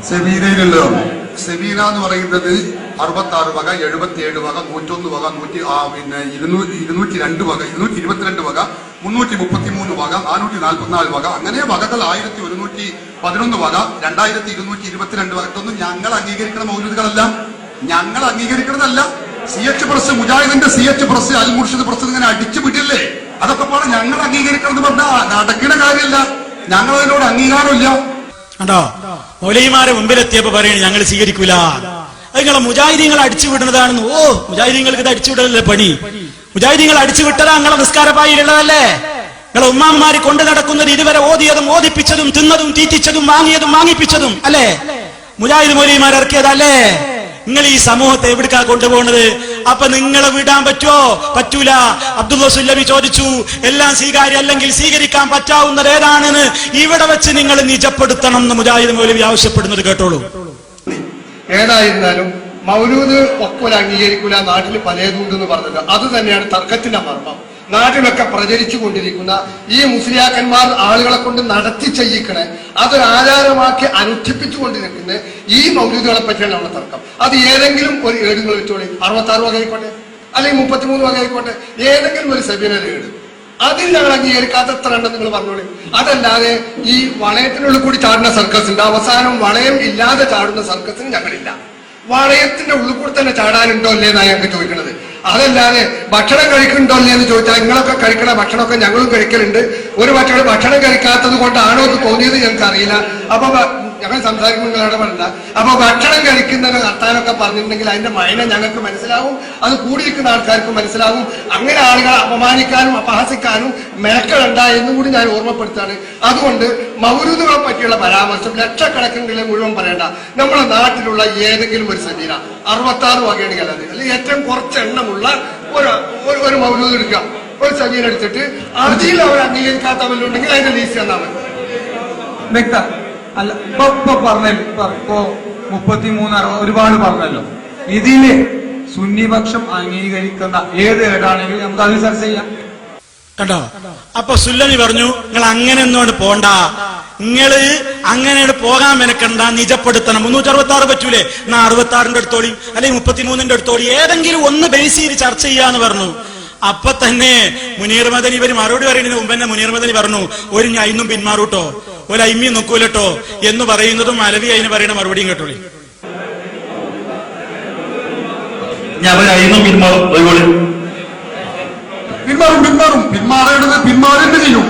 സെബീനയിലല്ലോ, സെബീന എന്ന് പറയുന്നത് 66 വക, 77 വക, 101 വക, 202 വക, 222 വക, 333 വക, 444 വക, അങ്ങനെ വകകൾ 1111 വക, 2222 വക. ഇതൊന്നും ഞങ്ങൾ അംഗീകരിക്കുന്ന മൗലൂദുകളല്ല, ഞങ്ങൾ അംഗീകരിക്കുന്നതല്ല. CH പ്രസ്, മുജാഹിദിന്റെ CH പ്രസ്, അൽ മുർഷിദ് പ്രസ് ഇങ്ങനെ അടിച്ചു വിട്ടില്ലേ, അതൊക്കെ പോലെ ഞങ്ങൾ അംഗീകരിക്കണം എന്ന് പറഞ്ഞാൽ നടക്കുന്ന കാര്യമില്ല. ഞങ്ങൾ അതിനോട് അംഗീകാരമില്ല. കണ്ടോ, മൗലവിമാരെ മുമ്പിലെത്തിയപ്പോ പറയണ ഞങ്ങൾ സ്വീകരിക്കൂല, നിങ്ങളെ മുജാഹിദീങ്ങൾ അടിച്ചുവിടുന്നതാണെന്ന്. ഓ, മുജാഹിദീങ്ങൾക്ക് ഇത് അടിച്ചുവിടലല്ലേ പണി? മുജാഹിദീങ്ങൾ അടിച്ചുവിട്ടതാ നിങ്ങളെ നിസ്കാരപ്പായിലുള്ളതല്ലേ? നിങ്ങളെ ഉമ്മാമാര് കൊണ്ടു നടക്കുന്നത് ഇതുവരെ ഓതിയതും ഓദിപ്പിച്ചതും തിന്നതും തീറ്റിച്ചതും വാങ്ങിയതും വാങ്ങിപ്പിച്ചതും അല്ലേ? മുജാഹിദ് മൗലവിമാർ ഇറക്കിയതല്ലേ? നിങ്ങൾ ഈ സമൂഹത്തെ എവിടേക്കാ കൊണ്ടുപോകുന്നത്? അപ്പൊ നിങ്ങളെ വിടാൻ പറ്റുമോ? പറ്റൂല. അബ്ദുള്ള സുല്ലമി ചോദിച്ചു, എല്ലാം സ്വീകാര്യ അല്ലെങ്കിൽ സ്വീകരിക്കാൻ പറ്റാവുന്നത് ഏതാണെന്ന് ഇവിടെ വെച്ച് നിങ്ങൾ നിജപ്പെടുത്തണം എന്ന് മുജാഹിദ് മൗലവി ആവശ്യപ്പെടുന്നത് കേട്ടോളൂ. ഏതായിരുന്നാലും മൗലൂദ് ഒക്കൊല അംഗീകരിക്കൂല, നാട്ടിൽ പലതുണ്ടെന്ന് പറഞ്ഞത് അത് തന്നെയാണ് തർക്കത്തിന്റെ മർമ്മം. നാട്ടിലൊക്കെ പ്രചരിച്ചു കൊണ്ടിരിക്കുന്ന ഈ മുസ്ലിയാക്കന്മാർ ആളുകളെ കൊണ്ട് നടത്തി ചെയ്യിക്കണേ, അതൊരു ആചാരമാക്കി അനുഷ്ഠിപ്പിച്ചു കൊണ്ടിരിക്കുന്ന ഈ മൗലൂദുകളെ പറ്റിയാണ് നമ്മുടെ തർക്കം. അത് ഏതെങ്കിലും ഒരു ഏടുകൾ വെച്ചോളി, 66 വക ആയിക്കോട്ടെ, അല്ലെങ്കിൽ 33 വക ആയിക്കോട്ടെ, ഏതെങ്കിലും ഒരു സെബീനയുടെ ഏട്, അതിൽ ഞങ്ങൾ അംഗീകരിക്കാത്ത എത്ര ഉണ്ടെന്ന് നിങ്ങൾ പറഞ്ഞോളി. അതല്ലാതെ ഈ വളയത്തിനുള്ളിൽ കൂടി ചാടുന്ന സർക്കസ് ഉണ്ട്, അവസാനം വളയം ഇല്ലാതെ ചാടുന്ന സർക്കസിന് ഞങ്ങളില്ല. വളയത്തിന്റെ ഉള്ളിൽ കൂടി തന്നെ ചാടാനുണ്ടോ അല്ലേ എന്നാണ് ഞങ്ങൾക്ക് ചോദിക്കുന്നത്. അതല്ലാതെ ഭക്ഷണം കഴിക്കുന്നുണ്ടോ അല്ലേ എന്ന് ചോദിച്ചാൽ നിങ്ങളൊക്കെ കഴിക്കണ ഭക്ഷണമൊക്കെ ഞങ്ങളും കഴിക്കലുണ്ട്. ഒരു ഭക്ഷണം കഴിക്കാത്തത് കൊണ്ടാണോ എന്ന് തോന്നിയത് ഞങ്ങൾക്ക് അറിയില്ല. അപ്പൊ ഞങ്ങൾ സംസാരിക്കുമ്പോൾ നിങ്ങൾ ഇടപെടണ്ട. അപ്പൊ ഭക്ഷണം കഴിക്കുന്നതിന് നടത്താനൊക്കെ പറഞ്ഞിട്ടുണ്ടെങ്കിൽ അതിന്റെ മൈന ഞങ്ങൾക്ക് മനസ്സിലാവും, അത് കൂടിയിരിക്കുന്ന ആൾക്കാർക്ക് മനസ്സിലാവും. അങ്ങനെ ആളുകളെ അപമാനിക്കാനും അപഹസിക്കാനും മെനക്കെടണ്ട എന്നും കൂടി ഞാൻ ഓർമ്മപ്പെടുത്താണ്. അതുകൊണ്ട് മൗലൂദുകളെ പറ്റിയുള്ള പരാമർശം ലക്ഷക്കണക്കിന് മുഴുവൻ പറയണ്ട. നമ്മുടെ നാട്ടിലുള്ള ഏതെങ്കിലും ഒരു സജീന 66 വകയാണെങ്കിൽ അത്, അല്ലെങ്കിൽ ഏറ്റവും കുറച്ച് എണ്ണമുള്ള ഒരു മൗലൂദ് എടുക്കുക, ഒരു സജീന എടുത്തിട്ട് അതിൽ അവർ അംഗീകരിക്കാത്തവരുണ്ടെങ്കിൽ അതിന്റെ ലീസ്റ്റ് തന്നാൽ മതി. അല്ല, ഇപ്പൊ പറഞ്ഞല്ലോ, 33 ഒരുപാട് പറഞ്ഞല്ലോ. ഇതില് സുന്നിപക്ഷം അംഗീകരിക്കുന്ന ഏത് ഏടാണെങ്കിലും നമുക്ക് അത് ചർച്ച ചെയ്യാം. കണ്ടോ, അപ്പൊ സുല്ലമി പറഞ്ഞു, നിങ്ങൾ അങ്ങനെ ഒന്നോട് പോണ്ട, നിങ്ങള് അങ്ങനെ പോകാൻ മെനക്കണ്ട, നിജപ്പെടുത്തണം. 366 പറ്റൂലേ, എന്നാ 66ന്റെ അടുത്തോളി, അല്ലെങ്കിൽ 33ന്റെ അടുത്തോളി, ഏതെങ്കിലും ഒന്ന് ബേസ് ചെയ്ത് ചർച്ച ചെയ്യാന്ന് പറഞ്ഞു. അപ്പൊ തന്നെ മുനീർ മദനി ഇവര് മറുപടി പറയുന്നതിന് മുമ്പ് തന്നെ മുനീർ മദനി പറഞ്ഞു, ഒരു അയിന്നും പിന്മാറൂട്ടോ, ഒരു അയിമ്മി നോക്കൂലട്ടോ എന്ന് പറയുന്നതും അലവി അതിന് പറയുന്ന മറുപടിയും കേട്ടോളി. പിന്മാറേണ്ടത് ചെയ്യും.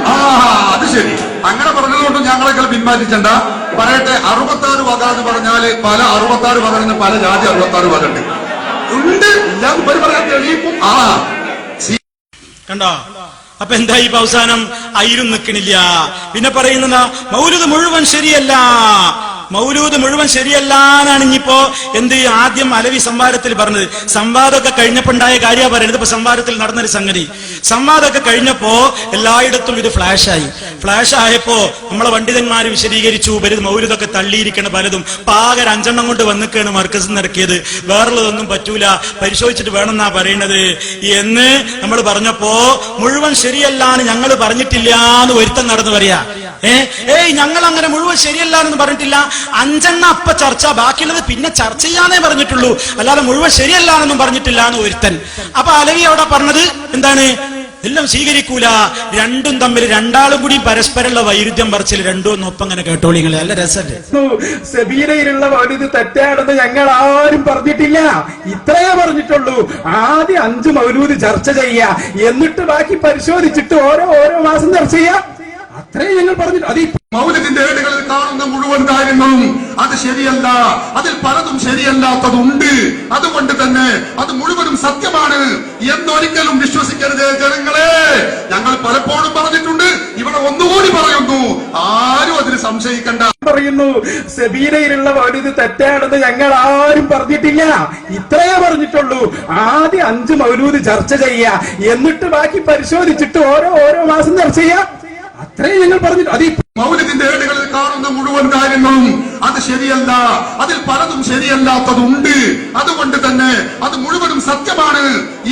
അത് ശരി, അങ്ങനെ പറഞ്ഞതുകൊണ്ട് ഞങ്ങളെക്കാൾ പിന്മാറ്റിച്ചണ്ട. പറയട്ടെ, 66 വക എന്ന് പറഞ്ഞാല് പല 66 വക നിന്ന് പല ജാതി 66 വക ഉണ്ട്. ഇല്ലാന്ന് പറയാൻ തെളിയിക്കും. കണ്ടോ, അപ്പൊ എന്താ ഈ അവസാനം അയിലും നിൽക്കണില്ല. പിന്നെ പറയുന്ന മൗലൂദ് മുഴുവൻ ശരിയല്ല, മൗലൂദ് മുഴുവൻ ശരിയല്ലാന്നാണ് ഇനിയിപ്പോ എന്ത് ആദ്യം അലവി സംവാദത്തിൽ പറഞ്ഞത്. സംവാദമൊക്കെ കഴിഞ്ഞപ്പോ ഉണ്ടായ കാര്യമാണ് പറയുന്നത്. ഇപ്പൊ സംവാദത്തിൽ നടന്നൊരു സംഗതി, സംവാദമൊക്കെ കഴിഞ്ഞപ്പോ എല്ലായിടത്തും ഇത് ഫ്ലാഷായി. ഫ്ലാഷ് ആയപ്പോ നമ്മളെ പണ്ഡിതന്മാര് വിശദീകരിച്ചു, വരുത് മൗലൂദൊക്കെ തള്ളിയിരിക്കണ പലതും പാകര 5 എണ്ണം കൊണ്ട് വന്നിക്കാണ് മർക്കസിൽ നിന്ന് ഇറക്കിയത്, വേറുള്ളതൊന്നും പറ്റൂല, പരിശോധിച്ചിട്ട് വേണമെന്നാ പറയണത് എന്ന് നമ്മൾ പറഞ്ഞപ്പോ മുഴുവൻ ശരിയല്ലാന്ന് ഞങ്ങൾ പറഞ്ഞിട്ടില്ല എന്ന് ഒരുത്തം നടന്നു പറയാ. ഏയ് ഞങ്ങൾ അങ്ങനെ മുഴുവൻ ശരിയല്ല എന്ന് പറഞ്ഞിട്ടില്ല, 5 എണ്ണം അപ്പ ചർച്ച, ബാക്കിയുള്ളത് പിന്നെ ചർച്ച ചെയ്യാനേ പറഞ്ഞിട്ടുള്ളൂ, അല്ലാതെ മുഴുവൻ ശരിയല്ല എന്നൊന്നും പറഞ്ഞിട്ടില്ല എന്ന് ഒരുത്തൻ. അപ്പൊ അലവി അവിടെ പറഞ്ഞത് എന്താണ്? എല്ലാം സ്വീകരിക്കൂല. രണ്ടും തമ്മിൽ രണ്ടാളും കൂടി പരസ്പരമുള്ള വൈരുദ്ധ്യം പറിച്ചിൽ രണ്ടും ഒപ്പം അങ്ങനെ കേട്ടോളി. നല്ല രസല്ലേ? സെബീനയിലുള്ള മൗലൂദ് തെറ്റാണെന്ന് ഞങ്ങൾ ആരും പറഞ്ഞിട്ടില്ല, ഇത്രയേ പറഞ്ഞിട്ടുള്ളൂ. ആദ്യം 5 മൗലൂദ് ചർച്ച ചെയ്യാ, എന്നിട്ട് ബാക്കി പരിശോധിച്ചിട്ട് ഓരോ മാസം ചർച്ച ചെയ്യാം, അത്രേ ഞങ്ങൾ പറഞ്ഞിട്ട്. അത് മൗലൂദിന്റെ ഏടുകളിൽ കാണുന്ന മുഴുവൻ കാര്യങ്ങളും അത് ശരിയല്ല, അതിൽ പലതും ശരിയല്ലാത്തതുണ്ട്. അതുകൊണ്ട് തന്നെ അത് മുഴുവനും സത്യമാണ് എന്നൊരിക്കലും വിശ്വസിക്കരുത് ജനങ്ങളെ. ഞങ്ങൾ പലപ്പോഴും പറഞ്ഞിട്ടുണ്ട്, ഇവിടെ ഒന്നുകൂടി പറയുന്നു, ആരും അതിന് സംശയിക്കണ്ട. പറയുന്നു സെബീനയിലുള്ള മൗലൂദ് തെറ്റാണെന്ന് ഞങ്ങൾ ആരും പറഞ്ഞിട്ടില്ല, ഇത്രയേ പറഞ്ഞിട്ടുള്ളൂ. ആദ്യം 5 മൗലൂദ് ചർച്ച ചെയ്യാ, എന്നിട്ട് ബാക്കി പരിശോധിച്ചിട്ട് ഓരോ മാസം ചർച്ച ചെയ്യാം, അത്രേ ഞങ്ങൾ പറഞ്ഞിട്ട്. അത് മൗലൂദിന്റെ ഏടുകളിൽ കാണുന്ന മുഴുവൻ കാര്യങ്ങളും അത് അത് ശരിയല്ല, അതിൽ പലതും ശരിയല്ലാത്തതുണ്ട്. അതുകൊണ്ട് തന്നെ അത് മുഴുവനും സത്യമാണ്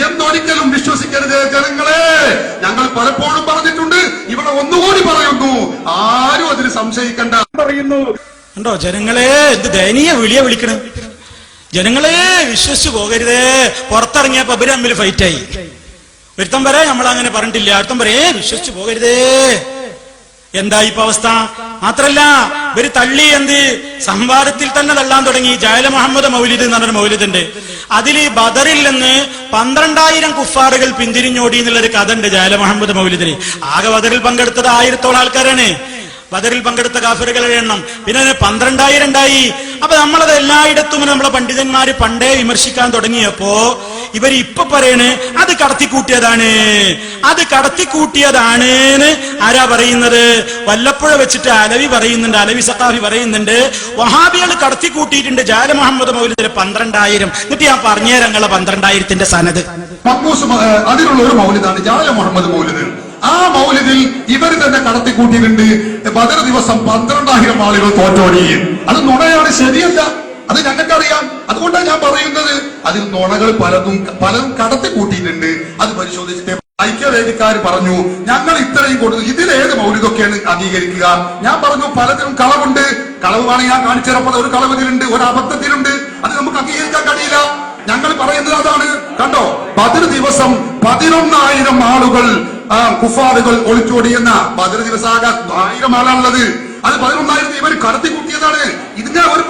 എന്നൊരിക്കലും വിശ്വസിക്കരുത് ജനങ്ങളെ. ഞങ്ങൾ പലപ്പോഴും പറഞ്ഞിട്ടുണ്ട്, ഇവിടെ ഒന്നുകൂടി പറയുന്നു, ആരും അതിന് സംശയിക്കണ്ട. പറയുന്നു ഉണ്ടോ ജനങ്ങളെ? എന്ത് ദയനീയ വിളിക്കണം. ജനങ്ങളെ വിശ്വസിച്ചു പോകരുതേ. പുറത്തിറങ്ങിയപ്പോ ഇവര് തമ്മിൽ ഫൈറ്റായി. ഒരുത്തം വരെ നമ്മളങ്ങനെ പറഞ്ഞിട്ടില്ല, അടുത്തം വരെ വിശ്വസിച്ചു പോകരുതേ. എന്താ ഇപ്പൊ അവസ്ഥ? മാത്രല്ല ഇവര് തള്ളി എന്ത് സംവാദത്തിൽ തന്നെ തള്ളാൻ തുടങ്ങി. ജാല മുഹമ്മദ് മൗലിദ് എന്ന് പറഞ്ഞൊരു മൗലിദുണ്ട്. അതില് ബദറിൽ നിന്ന് 12,000 കുഫാറുകൾ പിന്തിരിഞ്ഞോടി എന്നുള്ളൊരു കഥ ഉണ്ട് ജാല മുഹമ്മദ് മൗലിദിന്. ആകെ ബദറിൽ പങ്കെടുത്തത് 1000-ഓളം ആൾക്കാരാണ്. ബദറിൽ പങ്കെടുത്ത കാഫിറുകളുടെ എണ്ണം പിന്നെ 12,000 ഉണ്ടായി. അപ്പൊ നമ്മളത് എല്ലായിടത്തും നമ്മളെ പണ്ഡിതന്മാര് പണ്ടേ വിമർശിക്കാൻ തുടങ്ങിയപ്പോ ഇവർ ഇപ്പൊ പറയണ് അത് കടത്തിക്കൂട്ടിയതാണ്. അത് കടത്തിക്കൂട്ടിയതാണ് ആരാ പറയുന്നത്? വല്ലപ്പുഴ വെച്ചിട്ട് അലവി പറയുന്നുണ്ട്, അലവി സഖാഫി പറയുന്നുണ്ട്, വഹാബികൾ കടത്തിക്കൂട്ടിയിട്ടുണ്ട് ജാല മുഹമ്മദ് മൗലിദിലെ 12,000. എന്നിട്ട് ഞാൻ പറഞ്ഞുതരാം നിങ്ങളെ 12,000ന്റെ സനത്. അതിനുള്ള ഒരു മൗലിദാണ് ജാല മുഹമ്മദ് മൗലിദ്. ആ മൗലിദിൽ ഇവർ തന്നെ കടത്തിക്കൂട്ടിയിട്ടുണ്ട്. ബദർ ദിവസം 12,000 ആളുകൾ തോറ്റോടി. അത് നുണയാണ്, ശരിയല്ല. അത് ഞങ്ങൾക്കറിയാം. അതുകൊണ്ടാണ് ഞാൻ പറയുന്നത്, അതിൽ നുണകൾ പലതും കടത്തിക്കൂട്ടിയിട്ടുണ്ട്. അത് പരിശോധിച്ചിട്ട് ഐക്യവേദിക്കാർ പറഞ്ഞു ഞങ്ങൾ ഇത്രയും കൊടുത്തു, ഇതിലേത് മൗലിദൊക്കെയാണ് അംഗീകരിക്കുക? ഞാൻ പറഞ്ഞു പലതിനും കളവുണ്ട്. കളവാണ് ഞാൻ കാണിച്ചിറപ്പത്. ഒരു കളവതിലുണ്ട്, ഒരു അബദ്ധത്തിലുണ്ട്. അത് നമുക്ക് അംഗീകരിക്കാൻ കഴിയില്ല. ഞങ്ങൾ പറയുന്നത് അതാണ്. കണ്ടോ, ബദർ ദിവസം 11,000 ആളുകൾ കുഫാറുകൾ ഒളിച്ചോടിയെന്ന ബദർ ദിവസം ആകെ 1000 ആളാണുള്ളത്. അത് 11,000 ഇവർ കടത്തിക്കൂട്ടിയതാണ്. ഇതിന്റെ ഒരു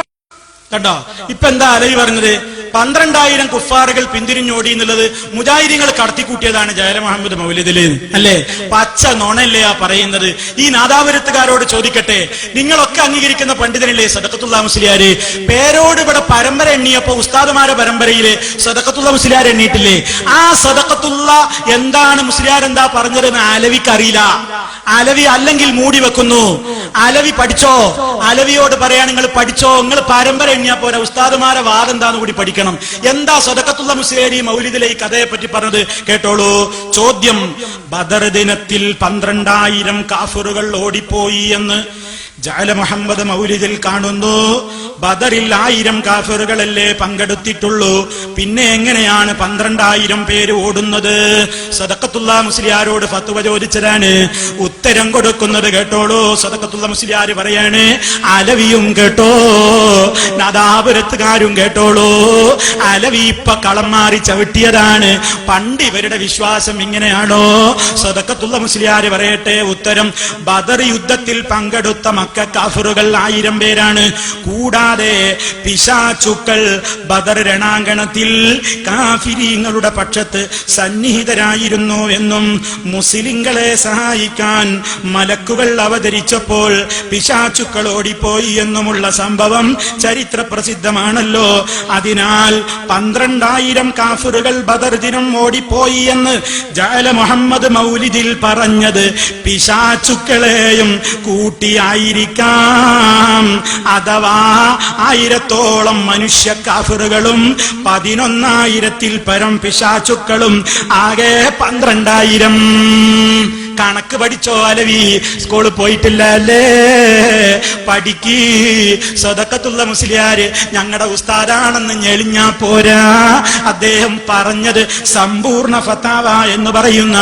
കണ്ടോ ഇപ്പൊ എന്താ അലവി പറഞ്ഞത്? 12,000 കുഫാറുകൾ പിന്തിരിഞ്ഞോടി എന്നുള്ളത് മുജാഹിദീങ്ങൾ കടത്തിക്കൂട്ടിയതാണ് ജാല മുഹമ്മദ് മൗലിദില്, അല്ലേ? പച്ച നുണല്ലേ ആ പറയുന്നത്? ഈ നാദാപുരത്തുകാരോട് ചോദിക്കട്ടെ, നിങ്ങളൊക്കെ അംഗീകരിക്കുന്ന പണ്ഡിതനല്ലേ സദഖത്തുള്ള മുസ്ലിയാര്? പേരോട് ഇവിടെ പരമ്പര എണ്ണിയപ്പോ ഉസ്താദുമാരെ പരമ്പരയില് സദഖത്തുള്ള മുസ്ലിയാർ എണ്ണിയിട്ടില്ലേ? ആ സദഖത്തുള്ള എന്താണ് മുസ്ലിയാർ എന്താ പറഞ്ഞതെന്ന് അലവിക്ക് അറിയില്ല. അലവി അല്ലെങ്കിൽ മൂടി വെക്കുന്നു. അലവി പഠിച്ചോ? അലവിയോട് പറയാ നിങ്ങൾ പഠിച്ചോ, നിങ്ങൾ പരമ്പര എണ്ണിയപ്പോ ഉസ്താദുമാരെ വാദം എന്താന്ന് കൂടി പഠിക്കണം. എന്താ സദഖത്തുള്ള മുസ്ലിയാരി മൗലിദിലെ ഈ കഥയെ പറ്റി പറഞ്ഞത് കേട്ടോളൂ. ചോദ്യം: ബദർ ദിനത്തിൽ 12,000 കാഫിറുകൾ ഓടിപ്പോയി എന്ന് ജഅല മുഹമ്മദ് മൗലിദിൽ കാണുന്നു. ബദറിൽ 1000 കാഫിറുകളല്ലേ പങ്കെടുത്തിട്ടുള്ളൂ, പിന്നെ എങ്ങനെയാണ് 12,000 പേര് ഓടുന്നത്? സദഖത്തുള്ള മുസ്ലിയാരോട് ഫത്വ ചോദിച്ചതാണ്. ഉത്തരം കൊടുക്കുന്നത് കേട്ടോളൂ. സദഖത്തുള്ള മുസ്ലിയാർ പറയാണ്, അലവിയും കേട്ടോ, നാദാപുരത്തുകാരും കേട്ടോളൂ. അലവി ഇപ്പൊ കളം മാറി ചവിട്ടിയതാണ്. പണ്ട് ഇവരുടെ വിശ്വാസം ഇങ്ങനെയാണോ? സദഖത്തുള്ള മുസ്ലിയാർ പറയട്ടെ ഉത്തരം. ബദർ യുദ്ധത്തിൽ പങ്കെടുത്ത മക്ക കാഫിറുകൾ 1000 പേരാണ്. കൂടാതെ പിശാചുക്കൾ ബദർ രണാങ്കണത്തിൽ കാഫിരീങ്ങളുടെ പക്ഷത്ത് സന്നിഹിതരായിരുന്നു എന്നും മുസ്ലിങ്ങളെ സഹായിക്കാൻ മലക്കുകൾ അവതരിച്ചപ്പോൾ പിശാചുക്കൾ ഓടിപ്പോയി എന്നുമുള്ള സംഭവം ചരിത്ര പ്രസിദ്ധമാണല്ലോ. അതിനാൽ 12,000 കാഫിറുകൾ ബദർ ദിനം ഓടിപ്പോയി എന്ന് ജഅല മുഹമ്മദ് മൗലിദിൽ പറഞ്ഞത് പിശാചുക്കളെയും കൂട്ടിയായിരിക്കാം. അഥവാ 1000-ഓളം മനുഷ്യ കാഫിറുകളും 11,000-ൽ പരം പിശാചുക്കളും ആകെ 12,000. കണക്ക് പഠിച്ചോ അലവി? സ്കൂളിൽ പോയിട്ടില്ല അല്ലേ? പഠിക്ക്. സദഖത്തുള്ള മുസ്ലിയാര് ഞങ്ങളുടെ ഉസ്താദാണെന്ന് ഞെളിഞ്ഞാ പോരാ. അദ്ദേഹം പറഞ്ഞത് സമ്പൂർണ്ണ ഫത്താവ എന്ന് പറയുന്ന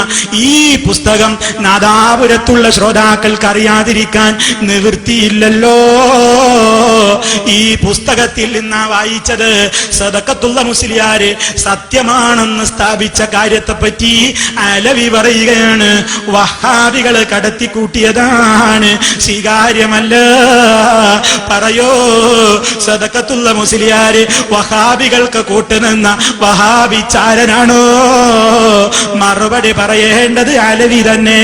ഈ പുസ്തകം നാദാപുരത്തുള്ള ശ്രോതാക്കൾക്ക് അറിയാതിരിക്കാൻ നിവൃത്തിയില്ലല്ലോ. ഈ പുസ്തകത്തിൽ നിന്നാ വായിച്ചത്. സദഖത്തുള്ള മുസ്ലിയാര് സത്യമാണെന്ന് സ്ഥാപിച്ച കാര്യത്തെ പറ്റി അലവി പറയുകയാണ്, വഹാബികള് കടത്തിക്കൂട്ടിയതാണ്, സ്വീകാര്യമല്ല. പറയോ സദഖത്തുള്ള മുസ്ലിയാര് വഹാബികൾക്ക് കൂട്ടുനിന്ന വഹാബിച്ചാരനാണോ? മറുപടി പറയേണ്ടത് അലവി തന്നെ.